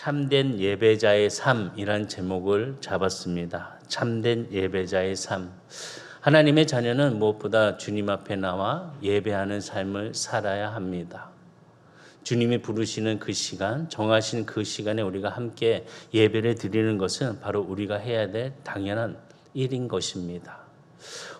참된 예배자의 삶이란 제목을 잡았습니다. 참된 예배자의 삶. 하나님의 자녀는 무엇보다 주님 앞에 나와 예배하는 삶을 살아야 합니다. 주님이 부르시는 그 시간, 정하신 그 시간에 우리가 함께 예배를 드리는 것은 바로 우리가 해야 될 당연한 일인 것입니다.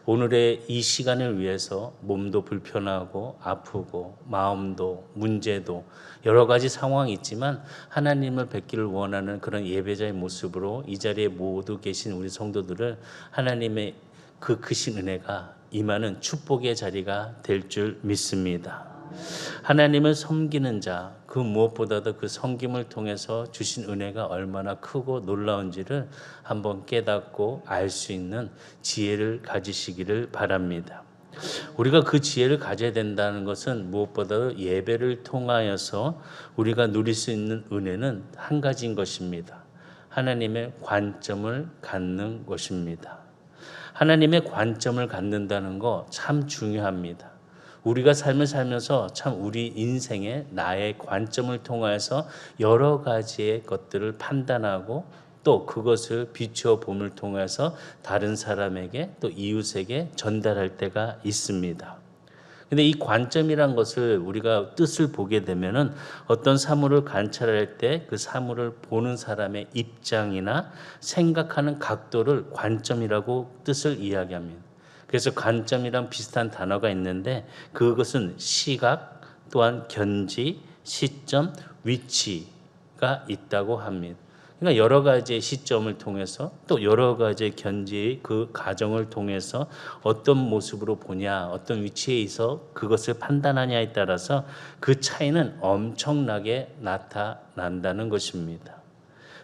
오늘의 이 시간을 위해서 몸도 불편하고 아프고 마음도 문제도 여러 가지 상황이 있지만 하나님을 뵙기를 원하는 그런 예배자의 모습으로 이 자리에 모두 계신 우리 성도들을 하나님의 그 크신 은혜가 임하는 축복의 자리가 될 줄 믿습니다. 하나님을 섬기는 자, 그 무엇보다도 그 섬김을 통해서 주신 은혜가 얼마나 크고 놀라운지를 한번 깨닫고 알 수 있는 지혜를 가지시기를 바랍니다. 우리가 그 지혜를 가져야 된다는 것은 무엇보다도 예배를 통하여서 우리가 누릴 수 있는 은혜는 한 가지인 것입니다. 하나님의 관점을 갖는 것입니다. 하나님의 관점을 갖는다는 거 참 중요합니다. 우리가 삶을 살면서 참 우리 인생의 나의 관점을 통해서 여러 가지의 것들을 판단하고 또 그것을 비추어 봄을 통해서 다른 사람에게 또 이웃에게 전달할 때가 있습니다. 근데 이 관점이란 것을 우리가 뜻을 보게 되면은 어떤 사물을 관찰할 때 그 사물을 보는 사람의 입장이나 생각하는 각도를 관점이라고 뜻을 이야기합니다. 그래서 관점이랑 비슷한 단어가 있는데 그것은 시각 또한 견지, 시점, 위치가 있다고 합니다. 그러니까 여러 가지의 시점을 통해서 또 여러 가지의 견지의 그 과정을 통해서 어떤 모습으로 보냐, 어떤 위치에 있어 그것을 판단하냐에 따라서 그 차이는 엄청나게 나타난다는 것입니다.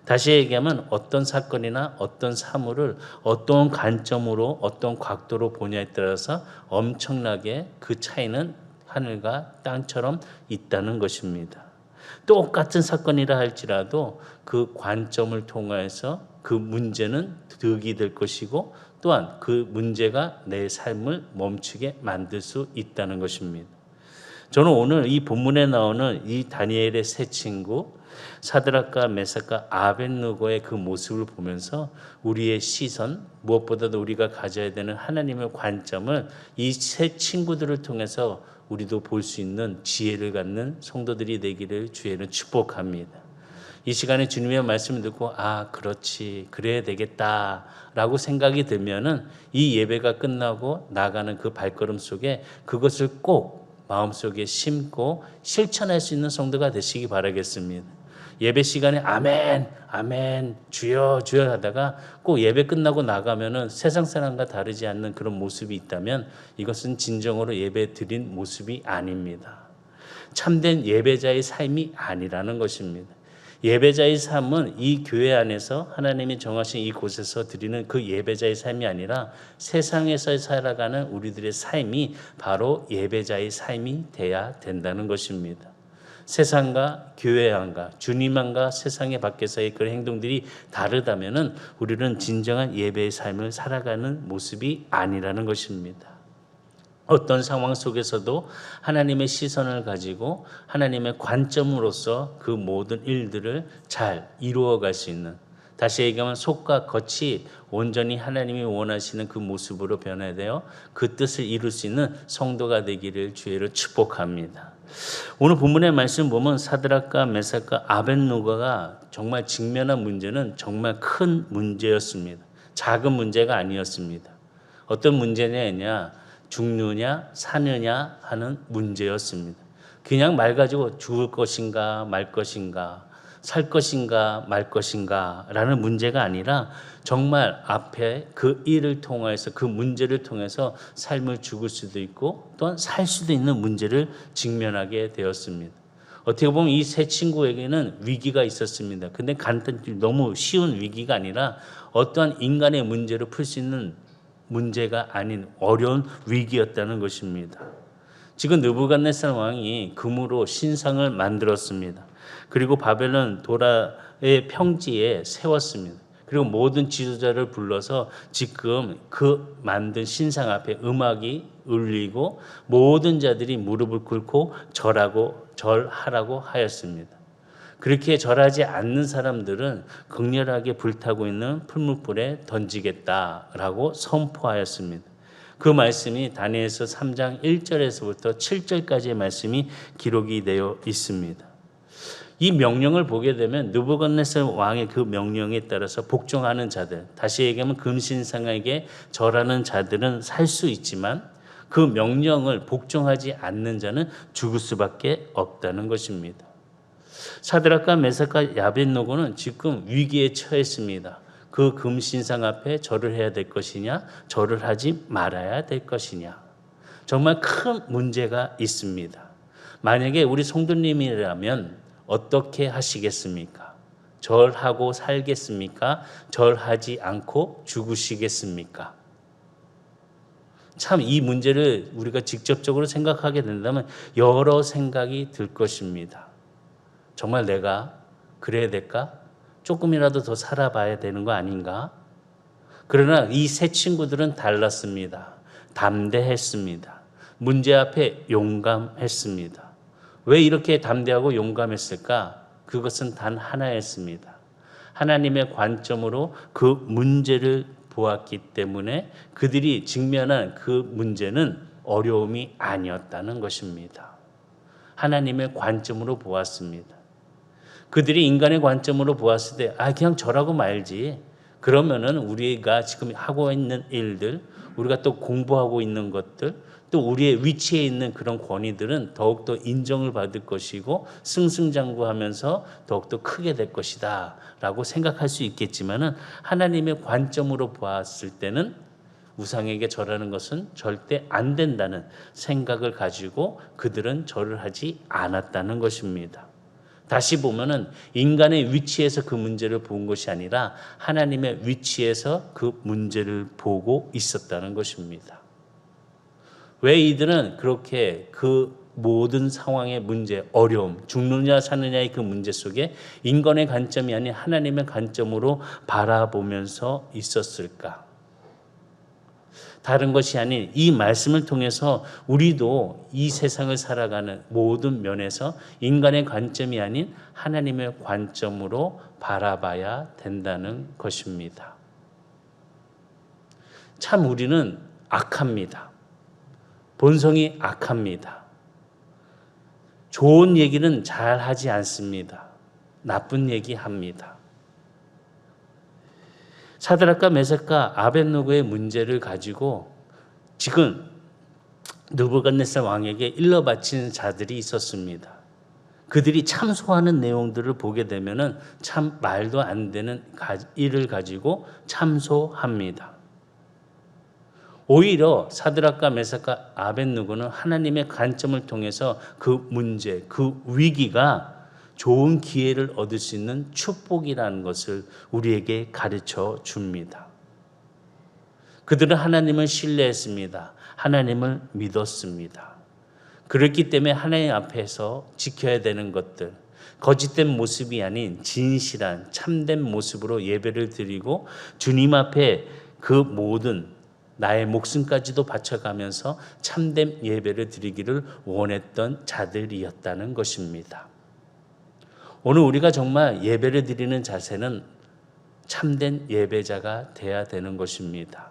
다시 얘기하면 어떤 사건이나 어떤 사물을 어떤 관점으로 어떤 각도로 보냐에 따라서 엄청나게 그 차이는 하늘과 땅처럼 있다는 것입니다. 똑같은 사건이라 할지라도 그 관점을 통해서 그 문제는 득이 될 것이고 또한 그 문제가 내 삶을 멈추게 만들 수 있다는 것입니다. 저는 오늘 이 본문에 나오는 이 다니엘의 세 친구 사드락과 메삭과 아벳느고의 그 모습을 보면서 우리의 시선, 무엇보다도 우리가 가져야 되는 하나님의 관점을 이 세 친구들을 통해서 우리도 볼 수 있는 지혜를 갖는 성도들이 되기를 주의는 축복합니다. 이 시간에 주님의 말씀을 듣고 그렇지 그래야 되겠다라고 생각이 들면은 이 예배가 끝나고 나가는 그 발걸음 속에 그것을 꼭 마음속에 심고 실천할 수 있는 성도가 되시기 바라겠습니다. 예배 시간에 아멘, 아멘, 주여, 주여 하다가 꼭 예배 끝나고 나가면은 세상 사람과 다르지 않는 그런 모습이 있다면 이것은 진정으로 예배 드린 모습이 아닙니다. 참된 예배자의 삶이 아니라는 것입니다. 예배자의 삶은 이 교회 안에서 하나님이 정하신 이곳에서 드리는 그 예배자의 삶이 아니라 세상에서 살아가는 우리들의 삶이 바로 예배자의 삶이 돼야 된다는 것입니다. 세상과 교회 안과 주님 안과 세상의 밖에서의 그런 행동들이 다르다면은 우리는 진정한 예배의 삶을 살아가는 모습이 아니라는 것입니다. 어떤 상황 속에서도 하나님의 시선을 가지고 하나님의 관점으로서 그 모든 일들을 잘 이루어갈 수 있는, 다시 얘기하면 속과 겉이 온전히 하나님이 원하시는 그 모습으로 변화되어 그 뜻을 이룰 수 있는 성도가 되기를 주의를 축복합니다. 오늘 본문의 말씀 보면 사드락과 메삭과 아벳느고가 정말 직면한 문제는 정말 큰 문제였습니다. 작은 문제가 아니었습니다. 어떤 문제냐, 죽느냐 사느냐 하는 문제였습니다. 그냥 말 가지고 죽을 것인가 말 것인가 살 것인가 말 것인가 라는 문제가 아니라 정말 앞에 그 일을 통해서 그 문제를 통해서 삶을 죽을 수도 있고 또한 살 수도 있는 문제를 직면하게 되었습니다. 어떻게 보면 이 세 친구에게는 위기가 있었습니다. 근데 너무 쉬운 위기가 아니라 어떠한 인간의 문제를 풀 수 있는 문제가 아닌 어려운 위기였다는 것입니다. 지금 느부갓네살 왕이 금으로 신상을 만들었습니다. 그리고 바벨론 도라의 평지에 세웠습니다. 그리고 모든 지도자를 불러서 지금 그 만든 신상 앞에 음악이 울리고 모든 자들이 무릎을 꿇고 절하라고 하였습니다. 그렇게 절하지 않는 사람들은 극렬하게 불타고 있는 풀무불에 던지겠다라고 선포하였습니다. 그 말씀이 다니엘서 3장 1절에서부터 7절까지의 말씀이 기록이 되어 있습니다. 이 명령을 보게 되면 느부갓네살 왕의 그 명령에 따라서 복종하는 자들, 다시 얘기하면 금신상에게 절하는 자들은 살 수 있지만 그 명령을 복종하지 않는 자는 죽을 수밖에 없다는 것입니다. 사드락과 메삭과 아벳느고는 지금 위기에 처했습니다. 그 금신상 앞에 절을 해야 될 것이냐, 절을 하지 말아야 될 것이냐. 정말 큰 문제가 있습니다. 만약에 우리 성도님이라면 어떻게 하시겠습니까? 절하고 살겠습니까? 절하지 않고 죽으시겠습니까? 참 이 문제를 우리가 직접적으로 생각하게 된다면 여러 생각이 들 것입니다. 정말 내가 그래야 될까? 조금이라도 더 살아봐야 되는 거 아닌가? 그러나 이 세 친구들은 달랐습니다. 담대했습니다. 문제 앞에 용감했습니다. 왜 이렇게 담대하고 용감했을까? 그것은 단 하나였습니다. 하나님의 관점으로 그 문제를 보았기 때문에 그들이 직면한 그 문제는 어려움이 아니었다는 것입니다. 하나님의 관점으로 보았습니다. 그들이 인간의 관점으로 보았을 때 그냥 절하고 말지. 그러면은 우리가 지금 하고 있는 일들, 우리가 또 공부하고 있는 것들, 또 우리의 위치에 있는 그런 권위들은 더욱더 인정을 받을 것이고 승승장구하면서 더욱더 크게 될 것이다 라고 생각할 수 있겠지만은 하나님의 관점으로 보았을 때는 우상에게 절하는 것은 절대 안 된다는 생각을 가지고 그들은 절을 하지 않았다는 것입니다. 다시 보면은 인간의 위치에서 그 문제를 본 것이 아니라 하나님의 위치에서 그 문제를 보고 있었다는 것입니다. 왜 이들은 그렇게 그 모든 상황의 문제, 어려움, 죽느냐 사느냐의 그 문제 속에 인간의 관점이 아닌 하나님의 관점으로 바라보면서 있었을까? 다른 것이 아닌 이 말씀을 통해서 우리도 이 세상을 살아가는 모든 면에서 인간의 관점이 아닌 하나님의 관점으로 바라봐야 된다는 것입니다. 참 우리는 악합니다. 본성이 악합니다. 좋은 얘기는 잘 하지 않습니다. 나쁜 얘기 합니다. 사드락과 메삭과 아벳느고의 문제를 가지고 지금 느부갓네살 왕에게 일러 바친 자들이 있었습니다. 그들이 참소하는 내용들을 보게 되면은 참 말도 안 되는 일을 가지고 참소합니다. 오히려 사드락과 메삭과 아벳느고는 하나님의 관점을 통해서 그 문제, 그 위기가 좋은 기회를 얻을 수 있는 축복이라는 것을 우리에게 가르쳐 줍니다. 그들은 하나님을 신뢰했습니다. 하나님을 믿었습니다. 그렇기 때문에 하나님 앞에서 지켜야 되는 것들, 거짓된 모습이 아닌 진실한 참된 모습으로 예배를 드리고 주님 앞에 그 모든 나의 목숨까지도 바쳐가면서 참된 예배를 드리기를 원했던 자들이었다는 것입니다. 오늘 우리가 정말 예배를 드리는 자세는 참된 예배자가 돼야 되는 것입니다.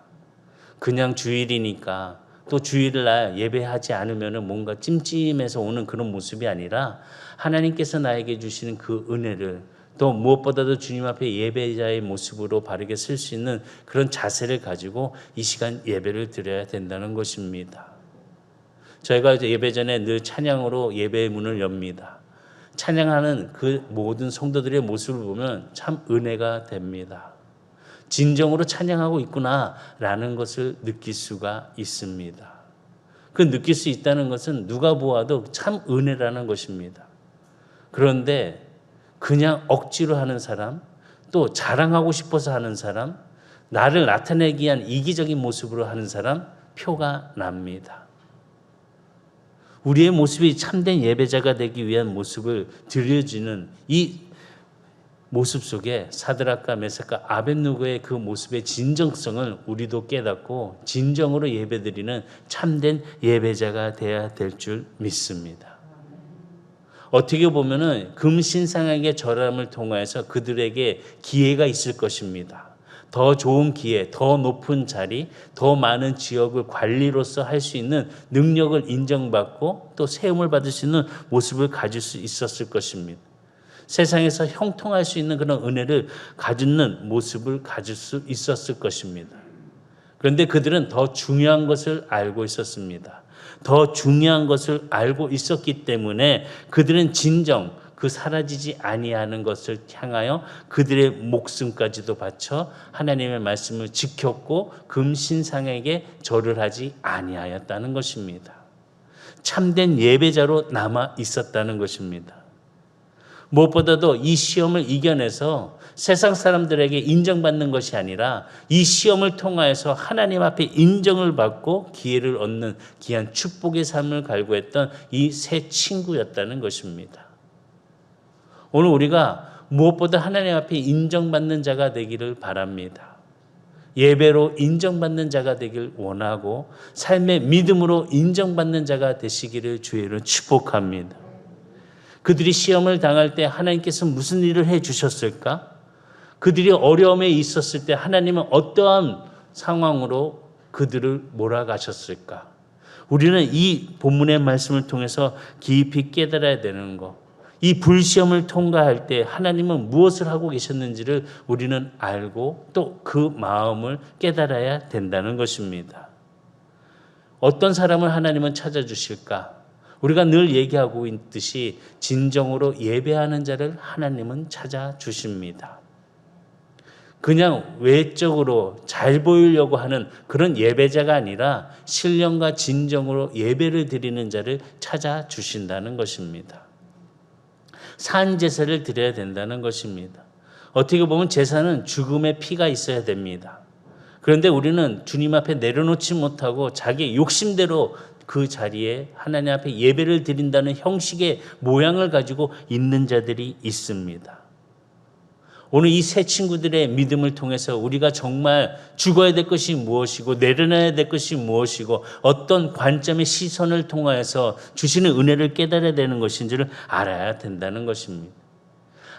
그냥 주일이니까 또 주일날 예배하지 않으면 뭔가 찜찜해서 오는 그런 모습이 아니라 하나님께서 나에게 주시는 그 은혜를 또 무엇보다도 주님 앞에 예배자의 모습으로 바르게 쓸 수 있는 그런 자세를 가지고 이 시간 예배를 드려야 된다는 것입니다. 저희가 예배 전에 늘 찬양으로 예배의 문을 엽니다. 찬양하는 그 모든 성도들의 모습을 보면 참 은혜가 됩니다. 진정으로 찬양하고 있구나라는 것을 느낄 수가 있습니다. 그 느낄 수 있다는 것은 누가 보아도 참 은혜라는 것입니다. 그런데 그냥 억지로 하는 사람, 또 자랑하고 싶어서 하는 사람, 나를 나타내기 위한 이기적인 모습으로 하는 사람 표가 납니다. 우리의 모습이 참된 예배자가 되기 위한 모습을 들려주는 이 모습 속에 사드락과 메삭과 아벳느고의 그 모습의 진정성을 우리도 깨닫고 진정으로 예배드리는 참된 예배자가 되어야 될 줄 믿습니다. 어떻게 보면은 금신상에게 절함을 통하여서 그들에게 기회가 있을 것입니다. 더 좋은 기회, 더 높은 자리, 더 많은 지역을 관리로서 할 수 있는 능력을 인정받고 또 세움을 받을 수 있는 모습을 가질 수 있었을 것입니다. 세상에서 형통할 수 있는 그런 은혜를 가지는 모습을 가질 수 있었을 것입니다. 그런데 그들은 더 중요한 것을 알고 있었습니다. 더 중요한 것을 알고 있었기 때문에 그들은 진정 그 사라지지 아니하는 것을 향하여 그들의 목숨까지도 바쳐 하나님의 말씀을 지켰고 금신상에게 절을 하지 아니하였다는 것입니다. 참된 예배자로 남아 있었다는 것입니다. 무엇보다도 이 시험을 이겨내서 세상 사람들에게 인정받는 것이 아니라 이 시험을 통하여서 하나님 앞에 인정을 받고 기회를 얻는 귀한 축복의 삶을 갈구했던 이 세 친구였다는 것입니다. 오늘 우리가 무엇보다 하나님 앞에 인정받는 자가 되기를 바랍니다. 예배로 인정받는 자가 되길 원하고 삶의 믿음으로 인정받는 자가 되시기를 주의로 축복합니다. 그들이 시험을 당할 때 하나님께서 무슨 일을 해 주셨을까? 그들이 어려움에 있었을 때 하나님은 어떠한 상황으로 그들을 몰아가셨을까? 우리는 이 본문의 말씀을 통해서 깊이 깨달아야 되는 것. 이 불시험을 통과할 때 하나님은 무엇을 하고 계셨는지를 우리는 알고 또 그 마음을 깨달아야 된다는 것입니다. 어떤 사람을 하나님은 찾아주실까? 우리가 늘 얘기하고 있듯이 진정으로 예배하는 자를 하나님은 찾아주십니다. 그냥 외적으로 잘 보이려고 하는 그런 예배자가 아니라 신령과 진정으로 예배를 드리는 자를 찾아주신다는 것입니다. 산 제사를 드려야 된다는 것입니다. 어떻게 보면 제사는 죽음의 피가 있어야 됩니다. 그런데 우리는 주님 앞에 내려놓지 못하고 자기 욕심대로 그 자리에 하나님 앞에 예배를 드린다는 형식의 모양을 가지고 있는 자들이 있습니다. 오늘 이 세 친구들의 믿음을 통해서 우리가 정말 죽어야 될 것이 무엇이고 내려놔야 될 것이 무엇이고 어떤 관점의 시선을 통하여서 주시는 은혜를 깨달아야 되는 것인지를 알아야 된다는 것입니다.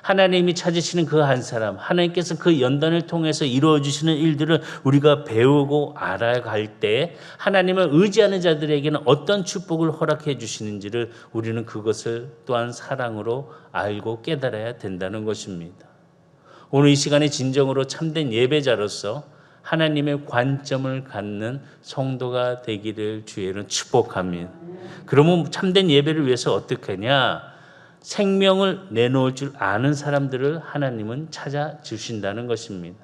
하나님이 찾으시는 그 한 사람, 하나님께서 그 연단을 통해서 이루어 주시는 일들을 우리가 배우고 알아갈 때 하나님을 의지하는 자들에게는 어떤 축복을 허락해 주시는지를 우리는 그것을 또한 사랑으로 알고 깨달아야 된다는 것입니다. 오늘 이 시간에 진정으로 참된 예배자로서 하나님의 관점을 갖는 성도가 되기를 주의로 축복합니다. 그러면 참된 예배를 위해서 어떻게 하냐? 생명을 내놓을 줄 아는 사람들을 하나님은 찾아주신다는 것입니다.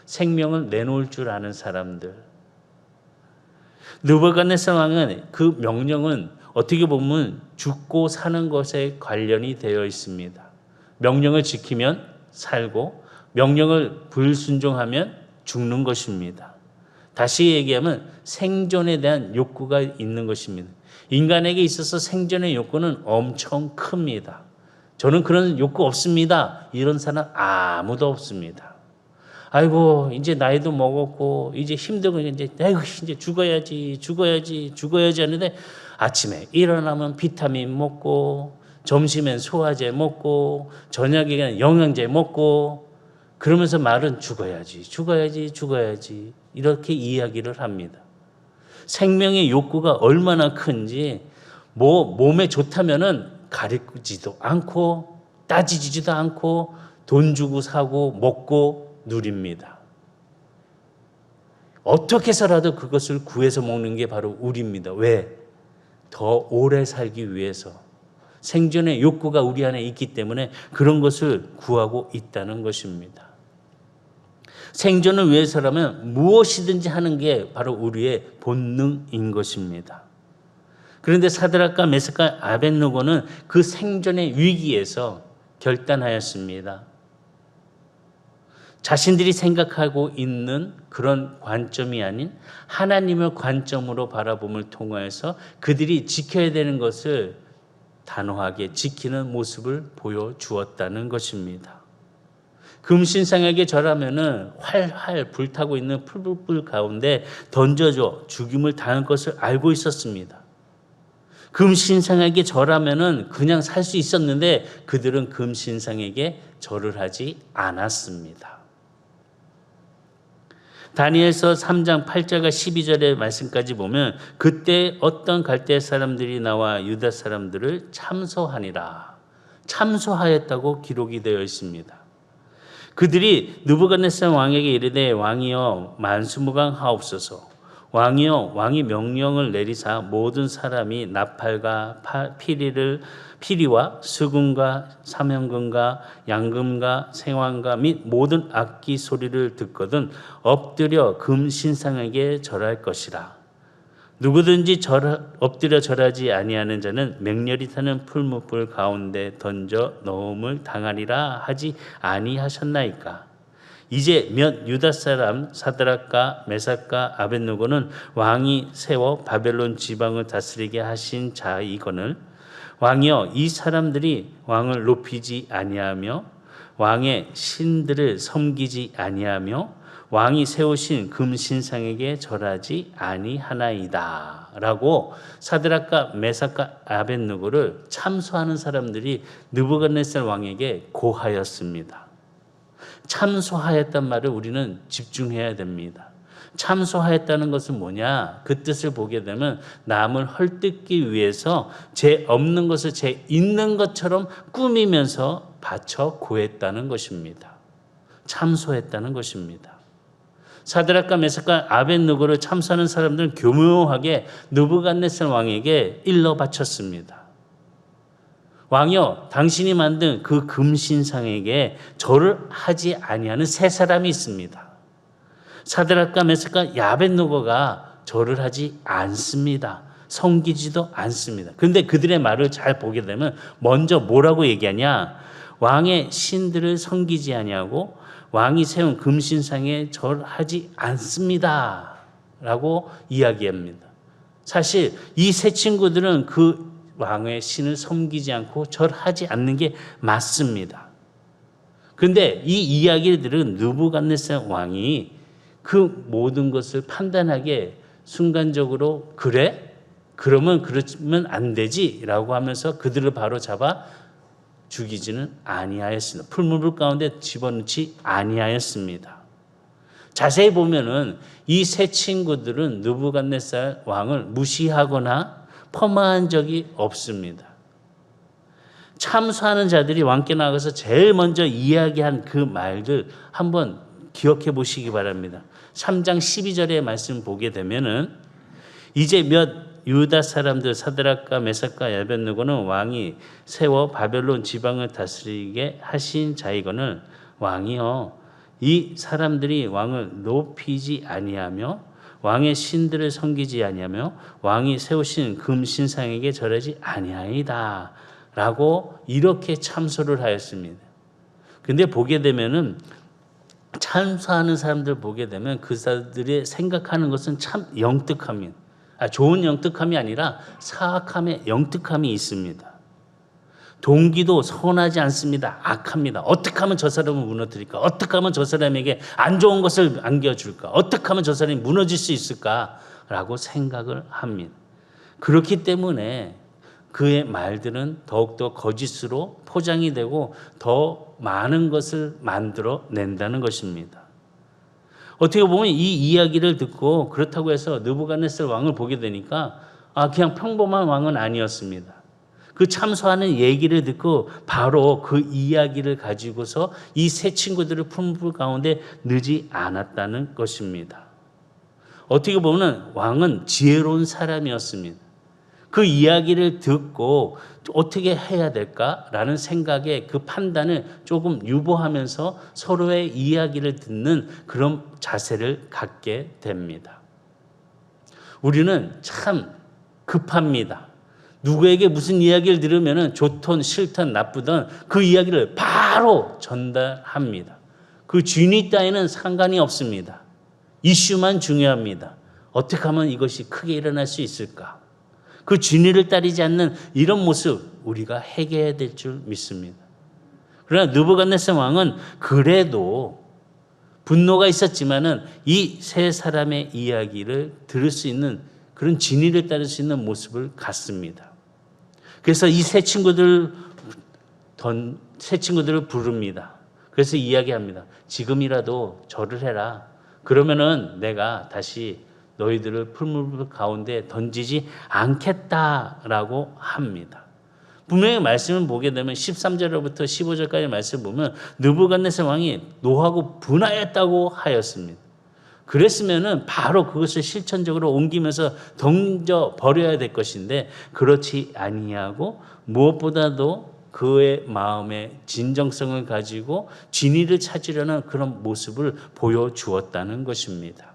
생명을 내놓을 줄 아는 사람들. 느부갓네살 왕은 그 명령은 어떻게 보면 죽고 사는 것에 관련이 되어 있습니다. 명령을 지키면 살고 명령을 불순종하면 죽는 것입니다. 다시 얘기하면 생존에 대한 욕구가 있는 것입니다. 인간에게 있어서 생존의 욕구는 엄청 큽니다. 저는 그런 욕구 없습니다. 이런 사람 아무도 없습니다. 아이고 이제 나이도 먹었고 이제 힘들고 이제 죽어야지 하는데 아침에 일어나면 비타민 먹고 점심엔 소화제 먹고 저녁에는 영양제 먹고 그러면서 말은 죽어야지 이렇게 이야기를 합니다. 생명의 욕구가 얼마나 큰지 몸에 좋다면은 가리지도 않고 따지지도 않고 돈 주고 사고 먹고 누립니다. 어떻게 해서라도 그것을 구해서 먹는 게 바로 우리입니다. 왜? 더 오래 살기 위해서. 생존의 욕구가 우리 안에 있기 때문에 그런 것을 구하고 있다는 것입니다. 생존을 위해서라면 무엇이든지 하는 게 바로 우리의 본능인 것입니다. 그런데 사드락과 메삭과 아벳느고는 그 생존의 위기에서 결단하였습니다. 자신들이 생각하고 있는 그런 관점이 아닌 하나님의 관점으로 바라봄을 통하여서 그들이 지켜야 되는 것을 단호하게 지키는 모습을 보여주었다는 것입니다. 금신상에게 절하면은 활활 불타고 있는 풀불 가운데 던져져 죽임을 당할 것을 알고 있었습니다. 금신상에게 절하면은 그냥 살 수 있었는데 그들은 금신상에게 절을 하지 않았습니다. 다니엘서 3장 8절과 12절의 말씀까지 보면 그때 어떤 갈대 사람들이 나와 유다 사람들을 참소하니라. 참소하였다고 기록이 되어 있습니다. 그들이 느부갓네살 왕에게 이르되 왕이여 만수무강하옵소서. 왕이여 왕이 명령을 내리사 모든 사람이 나팔과 피리와 수금과 사명금과 양금과 생황과 및 모든 악기 소리를 듣거든 엎드려 금신상에게 절할 것이라. 누구든지 엎드려 절하지 아니하는 자는 맹렬히 타는 풀무불 가운데 던져 넣음을 당하리라 하지 아니하셨나이까. 이제 몇 유다 사람 사드락과 메삭과 아벳느고는 왕이 세워 바벨론 지방을 다스리게 하신 자이거늘 왕이여 이 사람들이 왕을 높이지 아니하며 왕의 신들을 섬기지 아니하며 왕이 세우신 금신상에게 절하지 아니하나이다 라고 사드락과 메삭과 아벳느고를 참소하는 사람들이 느부갓네살 왕에게 고하였습니다. 참소하였단 말을 우리는 집중해야 됩니다. 참소하였다는 것은 뭐냐? 그 뜻을 보게 되면 남을 헐뜯기 위해서 제 없는 것을 제 있는 것처럼 꾸미면서 바쳐 구했다는 것입니다. 참소했다는 것입니다. 사드락과 메삭과 아벳느고를 참소하는 사람들은 교묘하게 느부갓네살 왕에게 일러 바쳤습니다. 왕이여 당신이 만든 그 금신상에게 절을 하지 아니하는 세 사람이 있습니다. 사드락과 메삭과 아벳느고가 절을 하지 않습니다. 섬기지도 않습니다. 그런데 그들의 말을 잘 보게 되면 먼저 뭐라고 얘기하냐? 왕의 신들을 섬기지 아니하고 왕이 세운 금신상에 절하지 않습니다 라고 이야기합니다. 사실 이 세 친구들은 그 왕의 신을 섬기지 않고 절하지 않는 게 맞습니다. 그런데 이 이야기를 들은 느부갓네살 왕이 그 모든 것을 판단하게 순간적으로 그래? 그러면 안 되지 라고 하면서 그들을 바로 잡아 죽이지는 아니하였습니다. 풀무불 가운데 집어넣지 아니하였습니다. 자세히 보면은 이 세 친구들은 느부갓네살 왕을 무시하거나 폄하한 적이 없습니다. 참소하는 자들이 왕께 나가서 제일 먼저 이야기한 그 말들 한번 기억해 보시기 바랍니다. 3장 12절의 말씀 보게 되면은 이제 몇 유다 사람들 사드락과 메삭과 아벳느고는 왕이 세워 바벨론 지방을 다스리게 하신 자이거늘 왕이여 이 사람들이 왕을 높이지 아니하며 왕의 신들을 섬기지 아니하며 왕이 세우신 금신상에게 절하지 아니하이다 라고 이렇게 참소를 하였습니다. 근데 보게 되면은 참소하는 사람들 보게 되면 그 사람들이 생각하는 것은 참 영특함입니다. 좋은 영특함이 아니라 사악함의 영특함이 있습니다. 동기도 선하지 않습니다. 악합니다. 어떻게 하면 저 사람을 무너뜨릴까? 어떻게 하면 저 사람에게 안 좋은 것을 안겨줄까? 어떻게 하면 저 사람이 무너질 수 있을까? 라고 생각을 합니다. 그렇기 때문에 그의 말들은 더욱더 거짓으로 포장이 되고 더 많은 것을 만들어 낸다는 것입니다. 어떻게 보면 이 이야기를 듣고 그렇다고 해서 느부갓네살 왕을 보게 되니까 그냥 평범한 왕은 아니었습니다. 그 참소하는 얘기를 듣고 바로 그 이야기를 가지고서 이 세 친구들을 풀무불 가운데 넣지 않았다는 것입니다. 어떻게 보면 왕은 지혜로운 사람이었습니다. 그 이야기를 듣고 어떻게 해야 될까라는 생각에 그 판단을 조금 유보하면서 서로의 이야기를 듣는 그런 자세를 갖게 됩니다. 우리는 참 급합니다. 누구에게 무슨 이야기를 들으면 좋든 싫든 나쁘든 그 이야기를 바로 전달합니다. 그 진위 따위는 상관이 없습니다. 이슈만 중요합니다. 어떻게 하면 이것이 크게 일어날 수 있을까? 그 진위를 따르지 않는 이런 모습 우리가 해결해야 될 줄 믿습니다. 그러나 느부갓네살 왕은 그래도 분노가 있었지만은 이 세 사람의 이야기를 들을 수 있는 그런 진위를 따를 수 있는 모습을 갖습니다. 그래서 이 세 친구들을 부릅니다. 그래서 이야기합니다. 지금이라도 절을 해라. 그러면은 내가 다시 너희들을 풀물 가운데 던지지 않겠다라고 합니다. 분명히 말씀을 보게 되면 13절부터 15절까지 말씀을 보면 느부갓네살 왕이 노하고 분하였다고 하였습니다. 그랬으면은 바로 그것을 실천적으로 옮기면서 던져 버려야 될 것인데 그렇지 아니하고 무엇보다도 그의 마음에 진정성을 가지고 진리를 찾으려는 그런 모습을 보여주었다는 것입니다.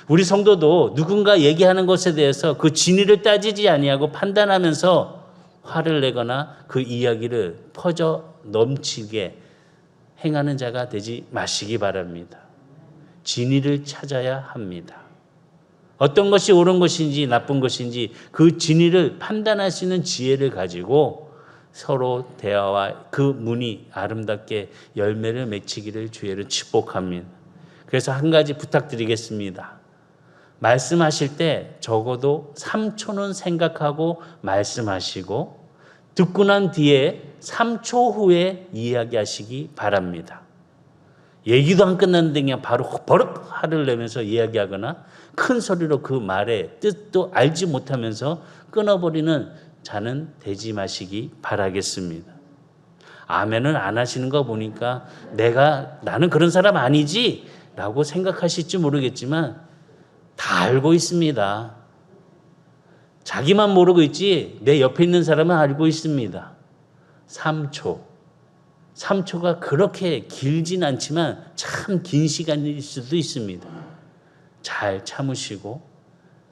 우리 성도도 누군가 얘기하는 것에 대해서 그 진리를 따지지 아니하고 판단하면서 화를 내거나 그 이야기를 퍼져 넘치게 행하는 자가 되지 마시기 바랍니다. 진리를 찾아야 합니다. 어떤 것이 옳은 것인지 나쁜 것인지 그 진리를 판단할 수 있는 지혜를 가지고 서로 대화와 그 문이 아름답게 열매를 맺히기를 주의를 축복합니다. 그래서 한 가지 부탁드리겠습니다. 말씀하실 때 적어도 3초는 생각하고 말씀하시고 듣고 난 뒤에 3초 후에 이야기하시기 바랍니다. 얘기도 안 끝났는데 그냥 바로 버럭 화를 내면서 이야기하거나 큰 소리로 그 말의 뜻도 알지 못하면서 끊어버리는 자는 되지 마시기 바라겠습니다. 아멘을 안 하시는 거 보니까 나는 그런 사람 아니지 라고 생각하실지 모르겠지만 다 알고 있습니다. 자기만 모르고 있지 내 옆에 있는 사람은 알고 있습니다. 3초가 그렇게 길진 않지만 참 긴 시간일 수도 있습니다. 잘 참으시고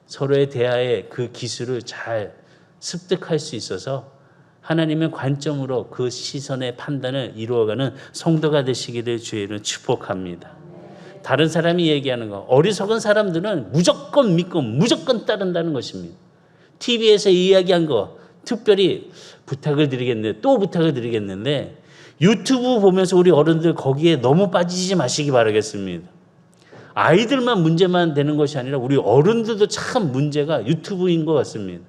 서로의 대화의 그 기술을 잘 습득할 수 있어서 하나님의 관점으로 그 시선의 판단을 이루어가는 성도가 되시기를 주의를 축복합니다. 다른 사람이 얘기하는 거 어리석은 사람들은 무조건 믿고 무조건 따른다는 것입니다. TV에서 이야기한 거 특별히 부탁을 드리겠는데 유튜브 보면서 우리 어른들 거기에 너무 빠지지 마시기 바라겠습니다. 아이들만 문제만 되는 것이 아니라 우리 어른들도 참 문제가 유튜브인 것 같습니다.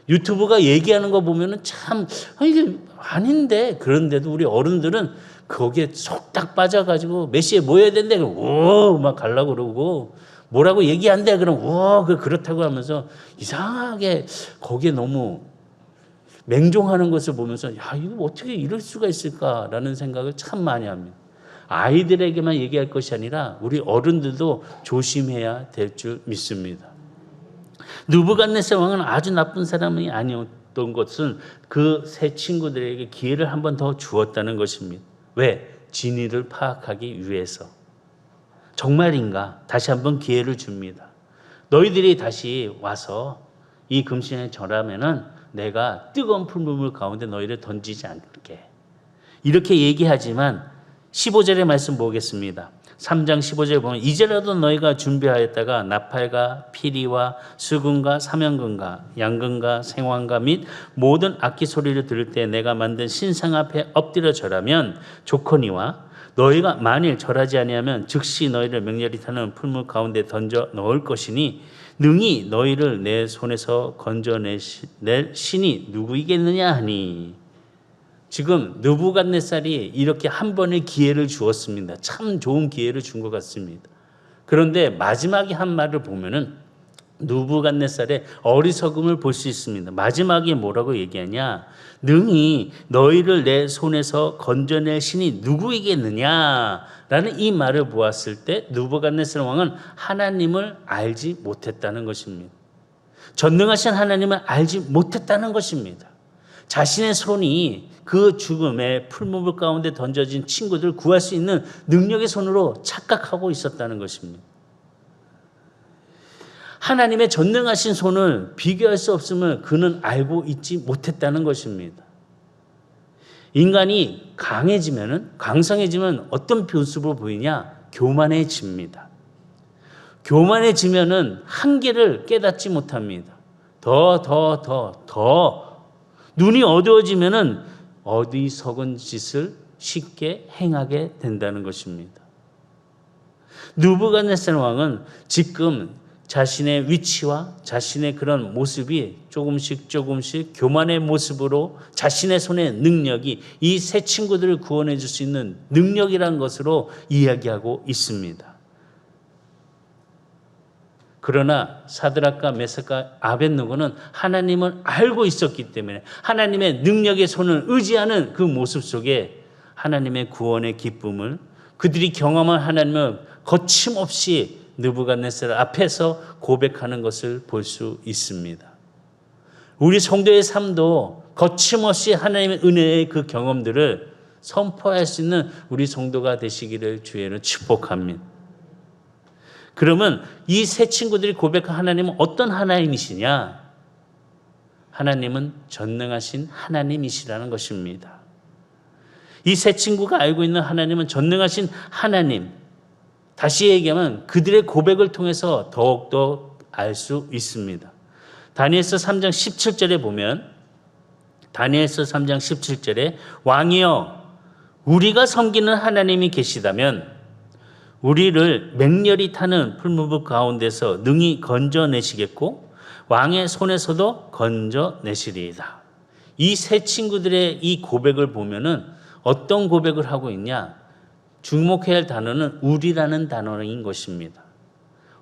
유튜브가 얘기하는 거 보면은 참 이게 아닌데 그런데도 우리 어른들은 거기에 속딱 빠져가지고 몇 시에 모여야 된대 그럼 막 가려고 그러고 뭐라고 얘기한대 그럼 그렇다고 하면서 이상하게 거기에 너무 맹종하는 것을 보면서 야 이거 어떻게 이럴 수가 있을까라는 생각을 참 많이 합니다. 아이들에게만 얘기할 것이 아니라 우리 어른들도 조심해야 될 줄 믿습니다. 느부갓네살 왕은 아주 나쁜 사람이 아니었던 것은 그 세 친구들에게 기회를 한 번 더 주었다는 것입니다. 왜? 진리를 파악하기 위해서. 정말인가? 다시 한번 기회를 줍니다. 너희들이 다시 와서 이 금신에 절하면은 내가 뜨거운 풀물 가운데 너희를 던지지 않게. 이렇게 얘기하지만 15절의 말씀 보겠습니다. 3장 15절에 보면 이제라도 너희가 준비하였다가 나팔과 피리와 수금과 사면금과 양금과 생황과 및 모든 악기 소리를 들을 때 내가 만든 신상 앞에 엎드려 절하면 좋거니와 너희가 만일 절하지 아니하면 즉시 너희를 맹렬히 타는 풀물 가운데 던져 넣을 것이니 능히 너희를 내 손에서 건져낼 신이 누구이겠느냐 하니. 지금 느부갓네살이 이렇게 한 번의 기회를 주었습니다. 참 좋은 기회를 준 것 같습니다. 그런데 마지막에 한 말을 보면은 느부갓네살의 어리석음을 볼 수 있습니다. 마지막에 뭐라고 얘기하냐? 능히 너희를 내 손에서 건져낼 신이 누구이겠느냐라는 이 말을 보았을 때 느부갓네살 왕은 하나님을 알지 못했다는 것입니다. 전능하신 하나님을 알지 못했다는 것입니다. 자신의 손이 그 죽음의 풀무불 가운데 던져진 친구들을 구할 수 있는 능력의 손으로 착각하고 있었다는 것입니다. 하나님의 전능하신 손을 비교할 수 없음을 그는 알고 있지 못했다는 것입니다. 인간이 강성해지면 어떤 모습으로 보이냐? 교만해집니다. 교만해지면은 한계를 깨닫지 못합니다. 더 눈이 어두워지면은 어리석은 짓을 쉽게 행하게 된다는 것입니다. 느부갓네살 왕은 지금 자신의 위치와 자신의 그런 모습이 조금씩 교만의 모습으로 자신의 손의 능력이 이 세 친구들을 구원해 줄 수 있는 능력이라는 것으로 이야기하고 있습니다. 그러나 사드락과 메삭과 아벳느고는 하나님을 알고 있었기 때문에 하나님의 능력의 손을 의지하는 그 모습 속에 하나님의 구원의 기쁨을 그들이 경험한 하나님을 거침없이 느부갓네살 앞에서 고백하는 것을 볼 수 있습니다. 우리 성도의 삶도 거침없이 하나님의 은혜의 그 경험들을 선포할 수 있는 우리 성도가 되시기를 주의로 축복합니다. 그러면 이 세 친구들이 고백한 하나님은 어떤 하나님이시냐? 하나님은 전능하신 하나님이시라는 것입니다. 이 세 친구가 알고 있는 하나님은 전능하신 하나님. 다시 얘기하면 그들의 고백을 통해서 더욱더 알 수 있습니다. 다니엘서 3장 17절에 보면 다니엘서 3장 17절에 왕이여 우리가 섬기는 하나님이 계시다면 우리를 맹렬히 타는 풀무불 가운데서 능히 건져내시겠고 왕의 손에서도 건져내시리이다. 이 세 친구들의 이 고백을 보면은 어떤 고백을 하고 있냐? 주목해야 할 단어는 우리라는 단어인 것입니다.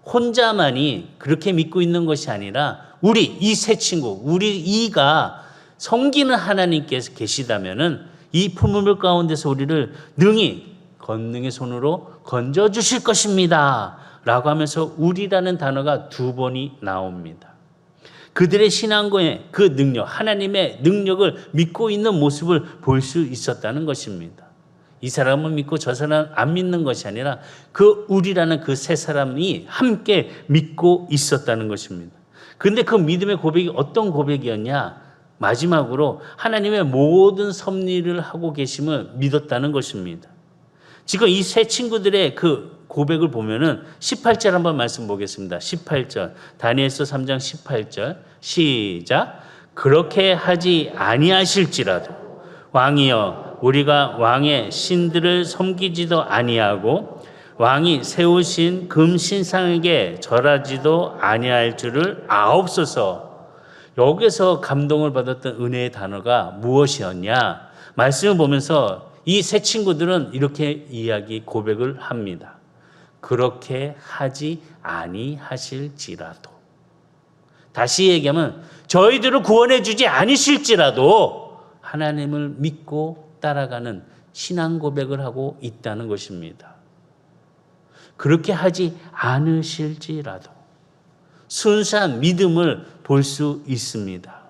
혼자만이 그렇게 믿고 있는 것이 아니라 우리 이 세 친구, 우리 이가 섬기는 하나님께서 계시다면은 이 풀무불 가운데서 우리를 능히 권능의 손으로 건져주실 것입니다. 라고 하면서 우리라는 단어가 두 번이 나옵니다. 그들의 신앙과의 그 능력, 하나님의 능력을 믿고 있는 모습을 볼 수 있었다는 것입니다. 이 사람은 믿고 저 사람은 안 믿는 것이 아니라 그 우리라는 그 세 사람이 함께 믿고 있었다는 것입니다. 그런데 그 믿음의 고백이 어떤 고백이었냐? 마지막으로 하나님의 모든 섭리를 하고 계심을 믿었다는 것입니다. 지금 이 세 친구들의 그 고백을 보면은 18절 한번 말씀 보겠습니다. 18절 다니엘서 3장 18절 시작. 그렇게 하지 아니하실지라도 왕이여 우리가 왕의 신들을 섬기지도 아니하고 왕이 세우신 금신상에게 절하지도 아니할 줄을 아옵소서. 여기서 감동을 받았던 은혜의 단어가 무엇이었냐? 말씀을 보면서 이 세 친구들은 이렇게 고백을 합니다. 그렇게 하지 아니하실지라도. 다시 얘기하면 저희들을 구원해 주지 아니실지라도 하나님을 믿고 따라가는 신앙 고백을 하고 있다는 것입니다. 그렇게 하지 않으실지라도 순수한 믿음을 볼 수 있습니다.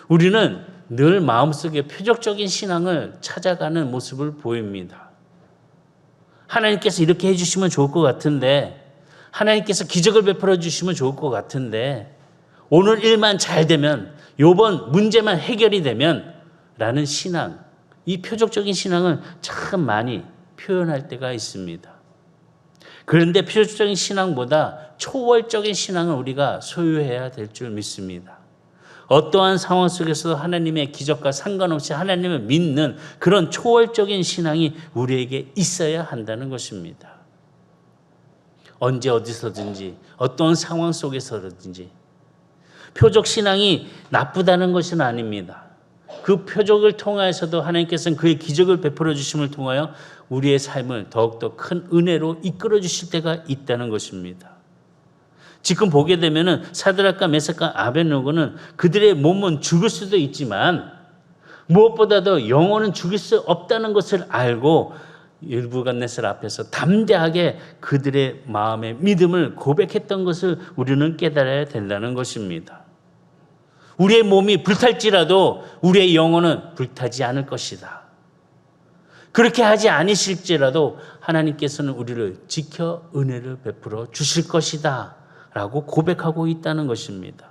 우리는 늘 마음속에 표적적인 신앙을 찾아가는 모습을 보입니다. 하나님께서 이렇게 해주시면 좋을 것 같은데, 하나님께서 기적을 베풀어 주시면 좋을 것 같은데, 오늘 일만 잘 되면, 요번 문제만 해결이 되면 라는 신앙, 이 표적적인 신앙을 참 많이 표현할 때가 있습니다. 그런데 표적적인 신앙보다 초월적인 신앙을 우리가 소유해야 될 줄 믿습니다. 어떠한 상황 속에서도 하나님의 기적과 상관없이 하나님을 믿는 그런 초월적인 신앙이 우리에게 있어야 한다는 것입니다. 언제 어디서든지 어떤 상황 속에서든지 표적 신앙이 나쁘다는 것은 아닙니다. 그 표적을 통하여서도 하나님께서는 그의 기적을 베풀어 주심을 통하여 우리의 삶을 더욱더 큰 은혜로 이끌어 주실 때가 있다는 것입니다. 지금 보게 되면은 사드락과 메삭과 아벳느고는 그들의 몸은 죽을 수도 있지만 무엇보다도 영혼은 죽일 수 없다는 것을 알고 느부갓네살 앞에서 담대하게 그들의 마음의 믿음을 고백했던 것을 우리는 깨달아야 된다는 것입니다. 우리의 몸이 불탈지라도 우리의 영혼은 불타지 않을 것이다. 그렇게 하지 않으실지라도 하나님께서는 우리를 지켜 은혜를 베풀어 주실 것이다 라고 고백하고 있다는 것입니다.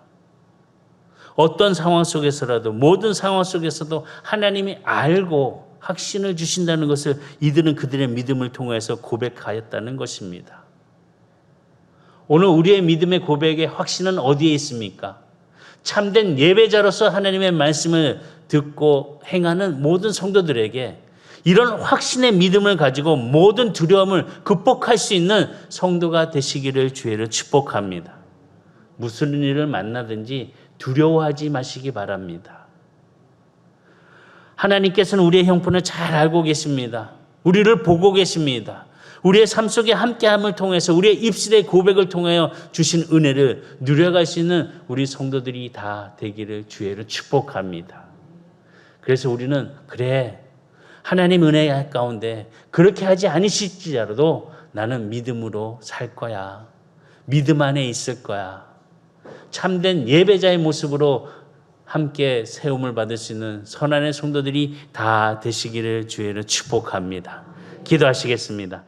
어떤 상황 속에서라도 모든 상황 속에서도 하나님이 알고 확신을 주신다는 것을 이들은 그들의 믿음을 통해서 고백하였다는 것입니다. 오늘 우리의 믿음의 고백의 확신은 어디에 있습니까? 참된 예배자로서 하나님의 말씀을 듣고 행하는 모든 성도들에게 이런 확신의 믿음을 가지고 모든 두려움을 극복할 수 있는 성도가 되시기를 주의를 축복합니다. 무슨 일을 만나든지 두려워하지 마시기 바랍니다. 하나님께서는 우리의 형편을 잘 알고 계십니다. 우리를 보고 계십니다. 우리의 삶 속에 함께함을 통해서 우리의 입술의 고백을 통하여 주신 은혜를 누려갈 수 있는 우리 성도들이 다 되기를 주의를 축복합니다. 그래서 우리는 그래 하나님 은혜 가운데 그렇게 하지 않으실지라도 나는 믿음으로 살 거야. 믿음 안에 있을 거야. 참된 예배자의 모습으로 함께 세움을 받을 수 있는 선한의 성도들이 다 되시기를 주의를 축복합니다. 기도하시겠습니다.